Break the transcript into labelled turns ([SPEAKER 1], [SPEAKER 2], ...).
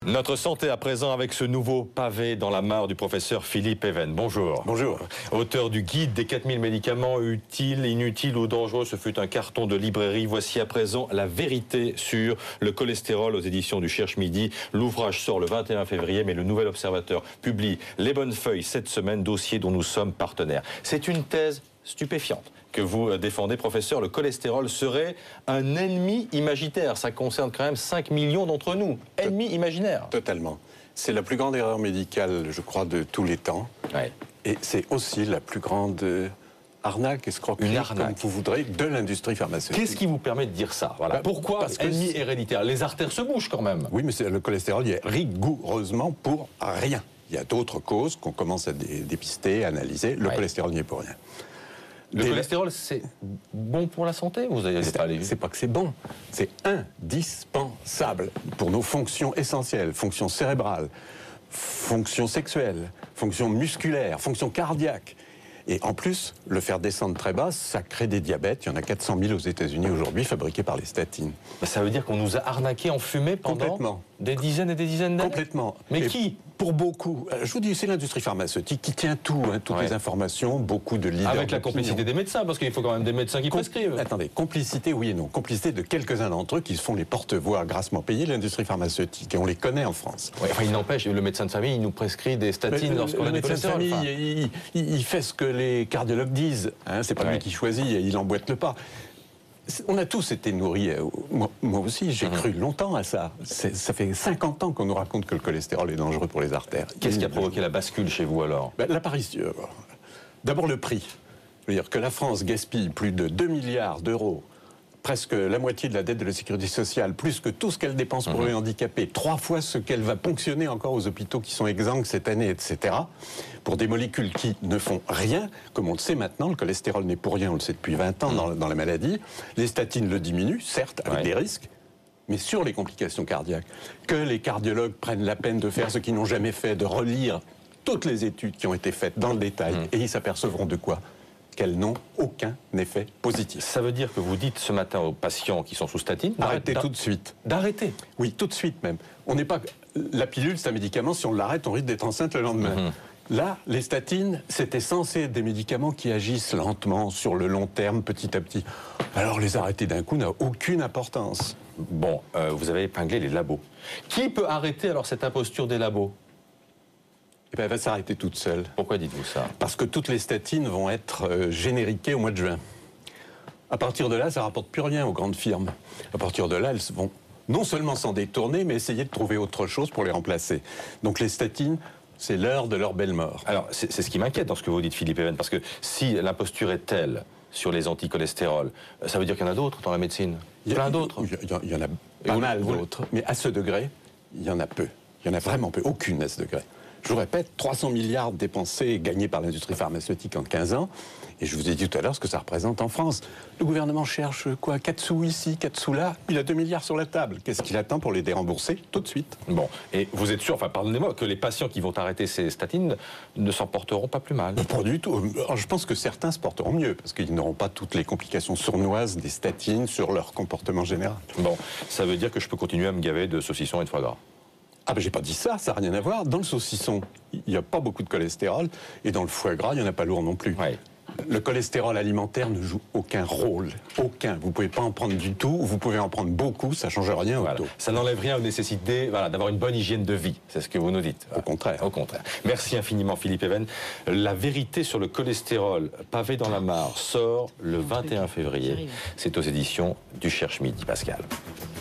[SPEAKER 1] Notre santé à présent avec ce nouveau pavé dans la mare du professeur Philippe Even. Bonjour.
[SPEAKER 2] Bonjour.
[SPEAKER 1] Auteur du guide des 4000 médicaments utiles, inutiles ou dangereux. Ce fut un carton de librairie. Voici à présent la vérité sur le cholestérol aux éditions du Cherche Midi. L'ouvrage sort le 21 février, mais le Nouvel Observateur publie Les Bonnes Feuilles cette semaine, dossier dont nous sommes partenaires. C'est une thèse stupéfiante que vous défendez, professeur. Le cholestérol serait un ennemi imaginaire. Ça concerne quand même 5 millions d'entre nous. Ennemi imaginaire.
[SPEAKER 2] Totalement. C'est la plus grande erreur médicale, je crois, de tous les temps.
[SPEAKER 1] Ouais.
[SPEAKER 2] Et c'est aussi la plus grande arnaque, escroquerie, comme vous voudrez, de l'industrie pharmaceutique.
[SPEAKER 1] Qu'est-ce qui vous permet de dire ça? Voilà. Pourquoi
[SPEAKER 2] parce que
[SPEAKER 1] ennemi héréditaire? Les artères se bougent quand même.
[SPEAKER 2] Oui, mais le cholestérol, il est rigoureusement pour rien. Il y a d'autres causes qu'on commence à dépister, à analyser. Le cholestérol n'y est pour rien.
[SPEAKER 1] Le cholestérol, c'est bon pour la santé? Vous avez pas les...
[SPEAKER 2] C'est pas que c'est bon, c'est indispensable pour nos fonctions essentielles, fonctions cérébrales, fonctions sexuelles, fonctions musculaires, fonctions cardiaques. Et en plus, le faire descendre très bas, ça crée des diabètes. Il y en a 400 000 aux États-Unis aujourd'hui fabriqués par les statines.
[SPEAKER 1] Ça veut dire qu'on nous a arnaqués en fumée pendant des dizaines et des dizaines d'années?
[SPEAKER 2] Complètement.
[SPEAKER 1] Mais qui?
[SPEAKER 2] Pour beaucoup. Je vous dis, c'est l'industrie pharmaceutique qui tient tout, toutes les informations, beaucoup de leaders.
[SPEAKER 1] Avec la complicité des médecins, parce qu'il faut quand même des médecins qui prescrivent.
[SPEAKER 2] Attendez, complicité, oui et non. Complicité de quelques-uns d'entre eux qui se font les porte-voix grassement payés de l'industrie pharmaceutique. Et on les connaît en France.
[SPEAKER 1] Ouais, enfin, il n'empêche, le médecin de famille, il nous prescrit des statines lorsqu'on a du cholestérol.
[SPEAKER 2] Le médecin de famille, il fait ce que les cardiologues disent. Hein, c'est pas lui qui choisit, il emboîte le pas. On a tous été nourris, moi aussi, j'ai cru longtemps à ça. Ça fait 50 ans qu'on nous raconte que le cholestérol est dangereux pour les artères.
[SPEAKER 1] Qu'est-ce qui a provoqué la bascule chez vous alors?
[SPEAKER 2] L'apparition. D'abord le prix. Je veux dire que la France gaspille plus de 2 milliards d'euros, presque la moitié de la dette de la sécurité sociale, plus que tout ce qu'elle dépense pour les handicapés, 3 fois ce qu'elle va ponctionner encore aux hôpitaux qui sont exsangues cette année, etc., pour des molécules qui ne font rien, comme on le sait maintenant, le cholestérol n'est pour rien, on le sait depuis 20 ans dans la maladie, les statines le diminuent, certes, avec des risques, mais sur les complications cardiaques, que les cardiologues prennent la peine de faire ce qu'ils n'ont jamais fait, de relire toutes les études qui ont été faites dans le détail, et ils s'apercevront de quoi? Qu'elles n'ont aucun effet positif.
[SPEAKER 1] Ça veut dire que vous dites ce matin aux patients qui sont sous statine...
[SPEAKER 2] Arrêtez tout de suite.
[SPEAKER 1] D'arrêter?
[SPEAKER 2] Oui, tout de suite même. On n'est pas... La pilule, c'est un médicament, si on l'arrête, on risque d'être enceinte le lendemain. Là, les statines, c'était censé être des médicaments qui agissent lentement, sur le long terme, petit à petit. Alors les arrêter d'un coup n'a aucune importance.
[SPEAKER 1] Bon, vous avez épinglé les labos. Qui peut arrêter alors cette imposture des labos?
[SPEAKER 2] Eh bien, elle va s'arrêter toute seule.
[SPEAKER 1] Pourquoi dites-vous ça?
[SPEAKER 2] Parce que toutes les statines vont être génériquées au mois de juin. À partir de là, ça ne rapporte plus rien aux grandes firmes. À partir de là, elles vont non seulement s'en détourner, mais essayer de trouver autre chose pour les remplacer. Donc les statines, c'est l'heure de leur belle mort.
[SPEAKER 1] Alors, c'est ce qui m'inquiète dans ce que vous dites, Philippe Even, parce que si l'imposture est telle sur les anticholestérol, ça veut dire qu'il y en a d'autres dans la médecine? Plein d'autres?
[SPEAKER 2] Il y en a pas mal d'autres, mais à ce degré, il y en a peu. Il y en a vraiment peu, aucune à ce degré. Je vous répète, 300 milliards dépensés et gagnés par l'industrie pharmaceutique en 15 ans. Et je vous ai dit tout à l'heure ce que ça représente en France. Le gouvernement cherche quoi? 4 sous ici, 4 sous là. Il a 2 milliards sur la table. Qu'est-ce qu'il attend pour les dérembourser tout de suite?
[SPEAKER 1] Bon, et vous êtes sûr, enfin pardonnez-moi, que les patients qui vont arrêter ces statines ne s'en porteront pas plus mal?
[SPEAKER 2] Pas du tout. Alors, je pense que certains se porteront mieux, parce qu'ils n'auront pas toutes les complications sournoises des statines sur leur comportement général.
[SPEAKER 1] Bon, ça veut dire que je peux continuer à me gaver de saucissons et de foie gras?
[SPEAKER 2] Ah ben j'ai pas dit ça, ça n'a rien à voir. Dans le saucisson, il n'y a pas beaucoup de cholestérol, et dans le foie gras, il n'y en a pas lourd non plus. Le cholestérol alimentaire ne joue aucun rôle, aucun. Vous pouvez pas en prendre du tout, vous pouvez en prendre beaucoup, ça change rien au taux.
[SPEAKER 1] Ça n'enlève rien aux nécessités d'avoir une bonne hygiène de vie, c'est ce que vous nous dites.
[SPEAKER 2] Au contraire.
[SPEAKER 1] Au contraire. Merci infiniment Philippe Even. La vérité sur le cholestérol pavé dans la mare sort le 21 février. C'est aux éditions du Cherche Midi, Pascal.